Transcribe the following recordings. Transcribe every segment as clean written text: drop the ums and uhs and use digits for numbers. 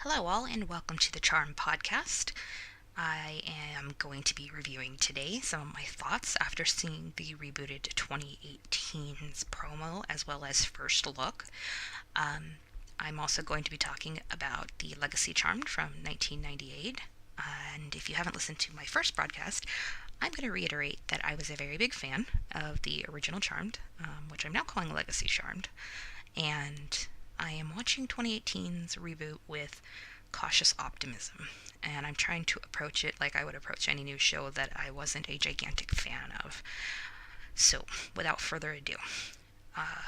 Hello, all, and welcome to the Charm Podcast. I am going to be reviewing today some of my thoughts after seeing the rebooted 2018's promo as well as first look. Um, I'm also going to be talking about the Legacy Charmed from 1998. And if you haven't listened to my first broadcast, I'm going to reiterate that I was a very big fan of the original Charmed, which I'm now calling Legacy Charmed. And I am watching 2018's reboot with cautious optimism, and I'm trying to approach it like I would approach any new show that I wasn't a gigantic fan of. So, without further ado,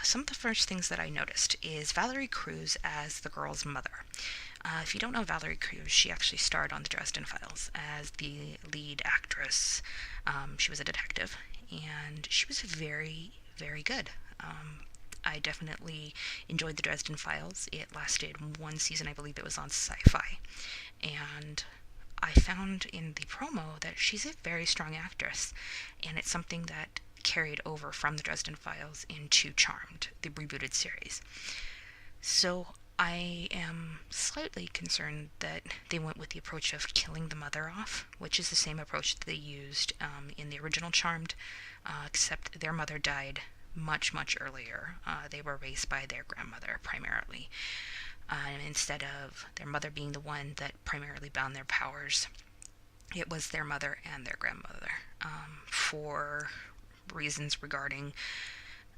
some of the first things that I noticed is Valerie Cruz as the girl's mother. If you don't know Valerie Cruz, she actually starred on the Dresden Files as the lead actress. She was a detective, and she was very, very good. I definitely enjoyed the Dresden Files. It lasted one season, I believe it was on Sci-Fi. And I found in the promo that she's a very strong actress, and it's something that carried over from the Dresden Files into Charmed, the rebooted series. So I am slightly concerned that they went with the approach of killing the mother off, which is the same approach that they used in the original Charmed, except their mother died much, much earlier. They were raised by their grandmother primarily. Instead of their mother being the one that primarily bound their powers, it was their mother and their grandmother, for reasons regarding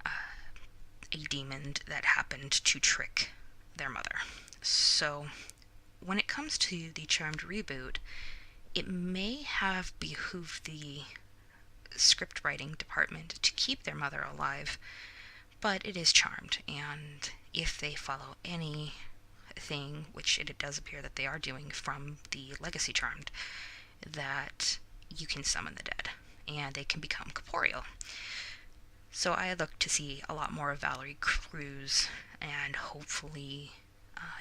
a demon that happened to trick their mother. So, when it comes to the Charmed reboot, it may have behooved the script writing department to keep their mother alive, but it is Charmed, and if they follow anything, which it does appear that they are doing from the Legacy Charmed, that you can summon the dead, and they can become corporeal. So I look to see a lot more of Valerie Cruz, and hopefully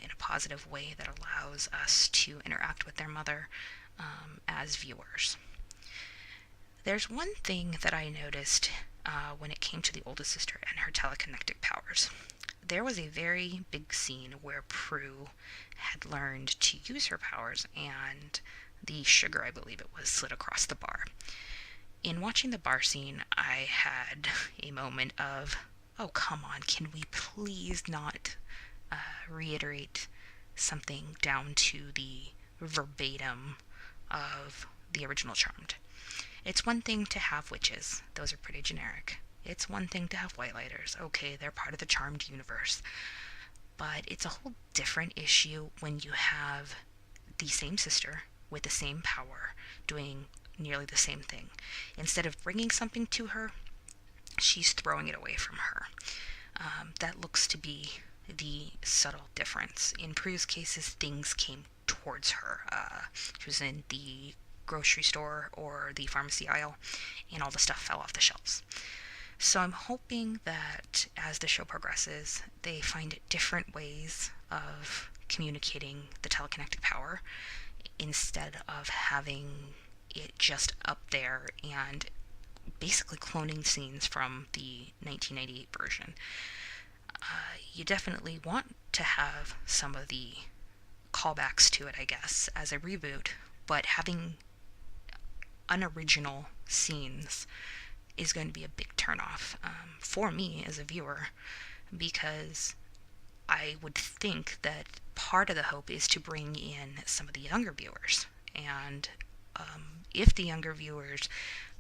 in a positive way that allows us to interact with their mother as viewers. There's one thing that I noticed when it came to the oldest sister and her telekinetic powers. There was a very big scene where Prue had learned to use her powers, and the sugar, I believe it was, slid across the bar. In watching the bar scene, I had a moment of, oh, come on, can we please not reiterate something down to the verbatim of the original Charmed? It's one thing to have witches. Those are pretty generic. It's one thing to have whitelighters. Okay, they're part of the Charmed universe. But it's a whole different issue when you have the same sister with the same power doing nearly the same thing. Instead of bringing something to her, she's throwing it away from her. That looks to be the subtle difference. In Prue's cases, things came towards her. She was in the grocery store or the pharmacy aisle, and all the stuff fell off the shelves. So I'm hoping that as the show progresses, they find different ways of communicating the telekinetic power instead of having it just up there and basically cloning scenes from the 1998 version. You definitely want to have some of the callbacks to it, I guess, as a reboot, but having unoriginal scenes is going to be a big turnoff for me as a viewer, because I would think that part of the hope is to bring in some of the younger viewers. And if the younger viewers'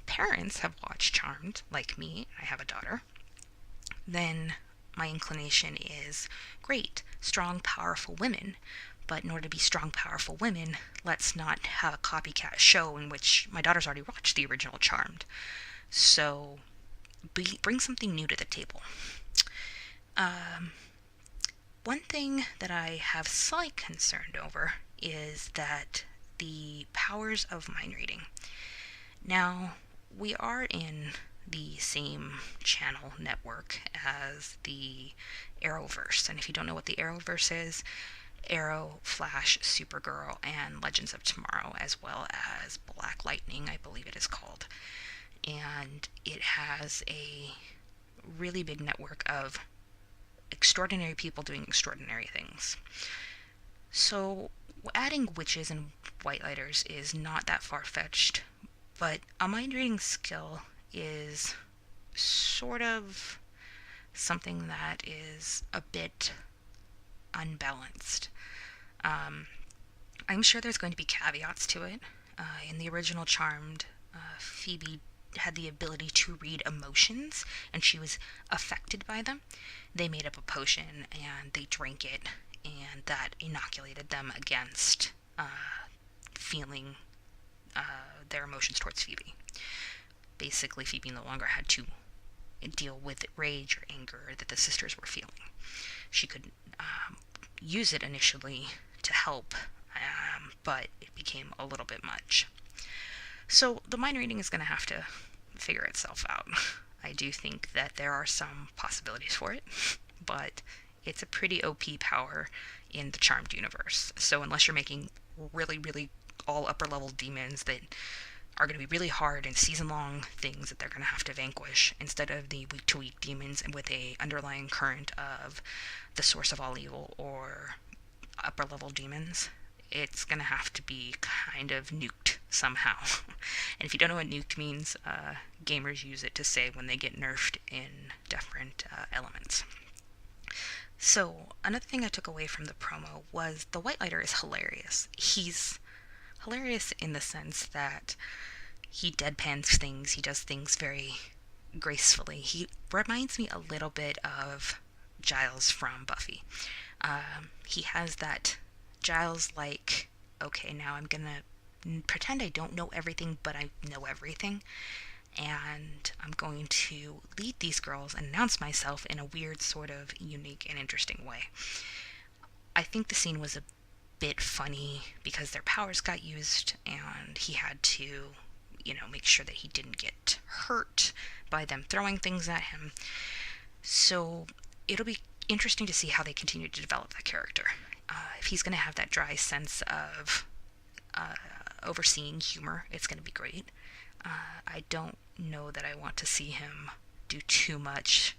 parents have watched Charmed, like me, I have a daughter, then my inclination is, great, strong, powerful women. But in order to be strong, powerful women, let's not have a copycat show in which my daughter's already watched the original Charmed. So, bring something new to the table. One thing that I have slight concern over is that the powers of mind reading. Now, we are in the same channel network as the Arrowverse, and if you don't know what the Arrowverse is, Arrow, Flash, Supergirl, and Legends of Tomorrow, as well as Black Lightning, I believe it is called. And it has a really big network of extraordinary people doing extraordinary things. So adding witches and whitelighters is not that far-fetched, but a mind reading skill is sort of something that is a bit unbalanced. I'm sure there's going to be caveats to it. In the original Charmed, Phoebe had the ability to read emotions, and she was affected by them. They made up a potion, and they drank it, and that inoculated them against feeling their emotions towards Phoebe. Basically, Phoebe no longer had to deal with rage or anger that the sisters were feeling. She could use it initially to help, but it became a little bit much. So the mind reading is going to have to figure itself out. I do think that there are some possibilities for it, but it's a pretty OP power in the Charmed universe. So unless you're making really, really all upper level demons that are going to be really hard and season-long things that they're going to have to vanquish, instead of the week-to-week demons and with a underlying current of the source of all evil or upper-level demons, it's going to have to be kind of nuked somehow. And if you don't know what nuked means, gamers use it to say when they get nerfed in different elements. So, another thing I took away from the promo was the Whitelighter is hilarious. He's hilarious in the sense that he deadpans things, he does things very gracefully. He reminds me a little bit of Giles from Buffy. He has that Giles-like, okay, now I'm gonna pretend I don't know everything, but I know everything, and I'm going to lead these girls and announce myself in a weird, sort of unique and interesting way. I think the scene was a bit funny because their powers got used, and he had to, make sure that he didn't get hurt by them throwing things at him. So it'll be interesting to see how they continue to develop that character. If he's going to have that dry sense of overseeing humor, it's going to be great. I don't know that I want to see him do too much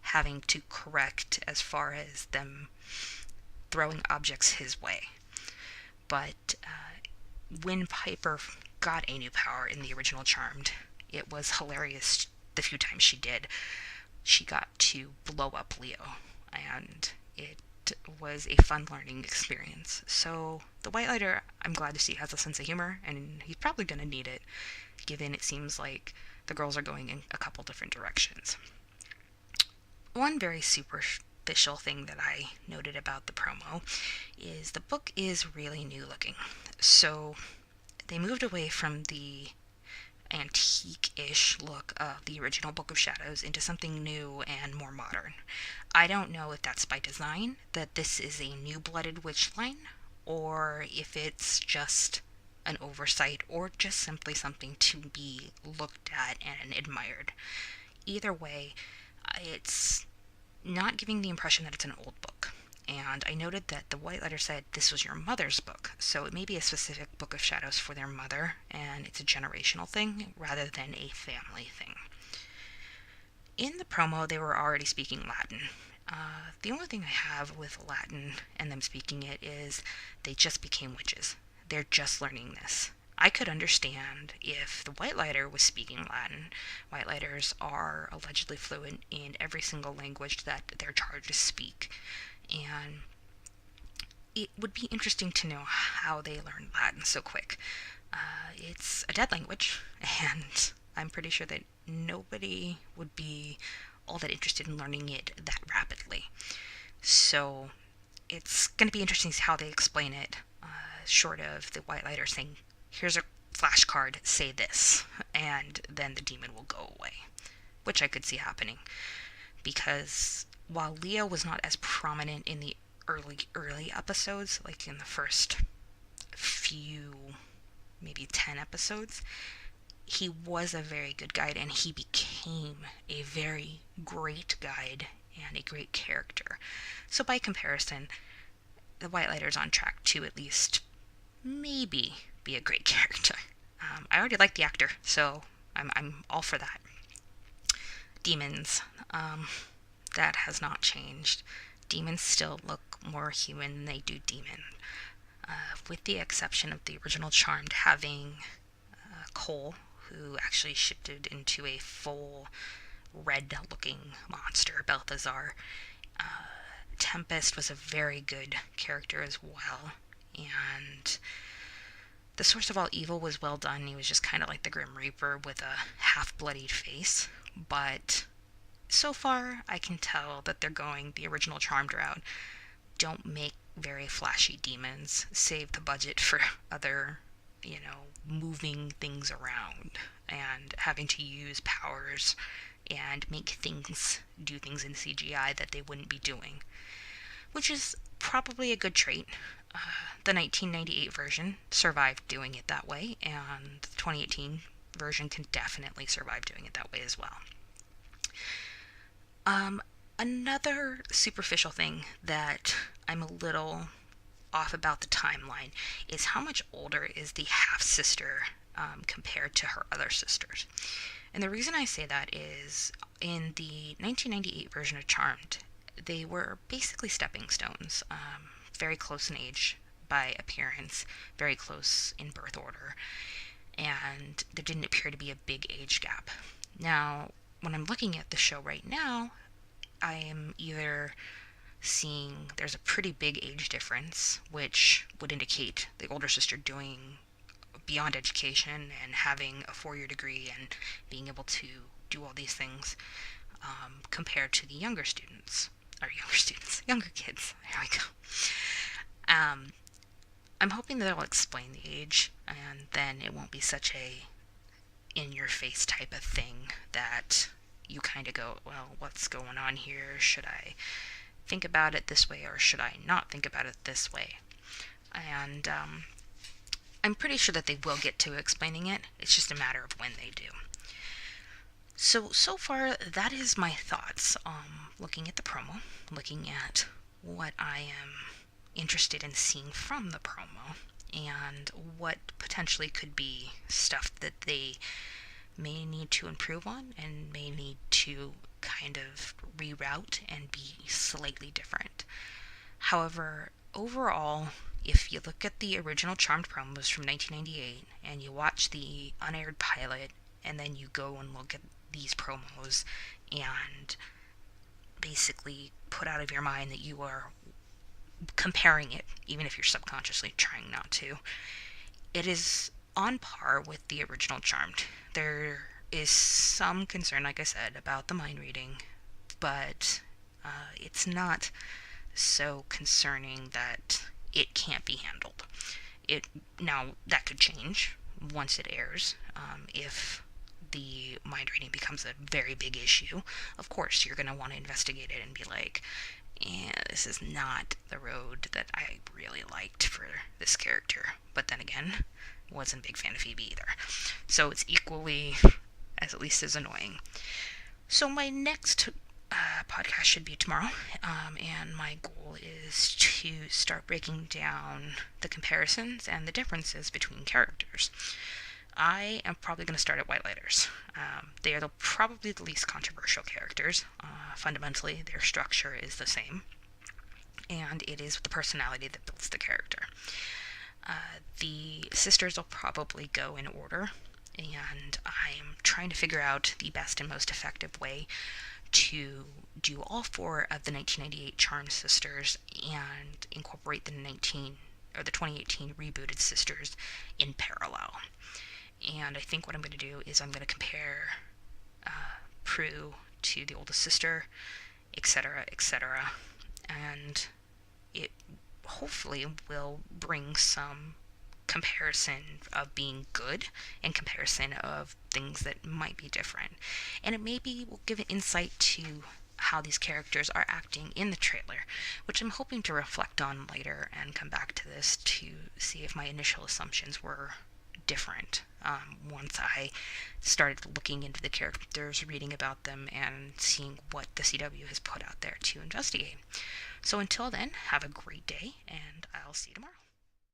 having to correct as far as them throwing objects his way. But when Piper got a new power in the original Charmed, it was hilarious the few times she did. She got to blow up Leo, and it was a fun learning experience. So the Whitelighter, I'm glad to see, has a sense of humor, and he's probably going to need it, given it seems like the girls are going in a couple different directions. One very superficial thing that I noted about the promo is the book is really new looking. So they moved away from the antique-ish look of the original Book of Shadows into something new and more modern. I don't know if that's by design, that this is a new-blooded witch line, or if it's just an oversight, or just simply something to be looked at and admired. Either way, it's not giving the impression that it's an old book. And I noted that the Whitelighter said this was your mother's book, so it may be a specific Book of Shadows for their mother, and it's a generational thing rather than a family thing. In the promo, they were already speaking Latin. The only thing I have with Latin and them speaking it is they just became witches. They're just learning this. I could understand if the Whitelighter was speaking Latin. Whitelighters are allegedly fluent in every single language that they're charged to speak. And it would be interesting to know how they learned Latin so quick. It's a dead language, and I'm pretty sure that nobody would be all that interested in learning it that rapidly. So it's going to be interesting to see how they explain it, short of the Whitelighter saying, here's a flashcard, say this, and then the demon will go away, which I could see happening. Because while Leo was not as prominent in the early episodes, like in the first few, maybe 10 episodes, he was a very good guide, and he became a very great guide and a great character. So by comparison, the Whitelighter's on track to at least maybe be a great character. I already like the actor, so I'm all for that. Demons. That has not changed. Demons still look more human than they do demon. with the exception of the original Charmed having Cole, who actually shifted into a full red-looking monster, Balthazar. Tempest was a very good character as well, and the source of all evil was well done. He was just kind of like the Grim Reaper with a half-bloodied face, but so far I can tell that they're going the original Charmed route. Don't make very flashy demons. Save the budget for other, moving things around and having to use powers and make things do things in CGI that they wouldn't be doing, which is probably a good trait. The 1998 version survived doing it that way, and the 2018 version can definitely survive doing it that way as well. Another superficial thing that I'm a little off about the timeline is how much older is the half-sister compared to her other sisters. And the reason I say that is in the 1998 version of Charmed, they were basically stepping stones, very close in age by appearance, very close in birth order, and there didn't appear to be a big age gap. Now, when I'm looking at the show right now, I am either seeing there's a pretty big age difference, which would indicate the older sister doing beyond education and having a 4-year degree and being able to do all these things, compared to the younger kids. There we go. I'm hoping that they'll explain the age, and then it won't be such a in-your-face type of thing that you kind of go, well, what's going on here? Should I think about it this way, or should I not think about it this way? And I'm pretty sure that they will get to explaining it. It's just a matter of when they do. So far, that is my thoughts. Looking at the promo, looking at what I am interested in seeing from the promo, and what potentially could be stuff that they may need to improve on and may need to kind of reroute and be slightly different. However, overall, if you look at the original Charmed promos from 1998 and you watch the unaired pilot and then you go and look at these promos and basically put out of your mind that you are comparing it, even if you're subconsciously trying not to, it is on par with the original Charmed. There is some concern, like I said, about the mind reading, but it's not so concerning that it can't be handled. Now, that could change once it airs. If the mind reading becomes a very big issue, of course you're going to want to investigate it and be like, this is not the road that I really liked for this character. But then again, wasn't a big fan of Phoebe either. So it's equally, at least as annoying. So my next podcast should be tomorrow, and my goal is to start breaking down the comparisons and the differences between characters. I am probably going to start at Whitelighters. They are probably the least controversial characters. Fundamentally, their structure is the same, and it is the personality that builds the character. The sisters will probably go in order, and I'm trying to figure out the best and most effective way to do all 4 of the 1998 Charmed sisters and incorporate the 2018 rebooted sisters in parallel. And I think what I'm going to do is I'm going to compare Prue to the oldest sister, etc., etc., and it hopefully will bring some comparison of being good and comparison of things that might be different. And it maybe will give an insight to how these characters are acting in the trailer, which I'm hoping to reflect on later and come back to this to see if my initial assumptions were different once I started looking into the characters, reading about them, and seeing what the CW has put out there to investigate. So until then, have a great day, and I'll see you tomorrow.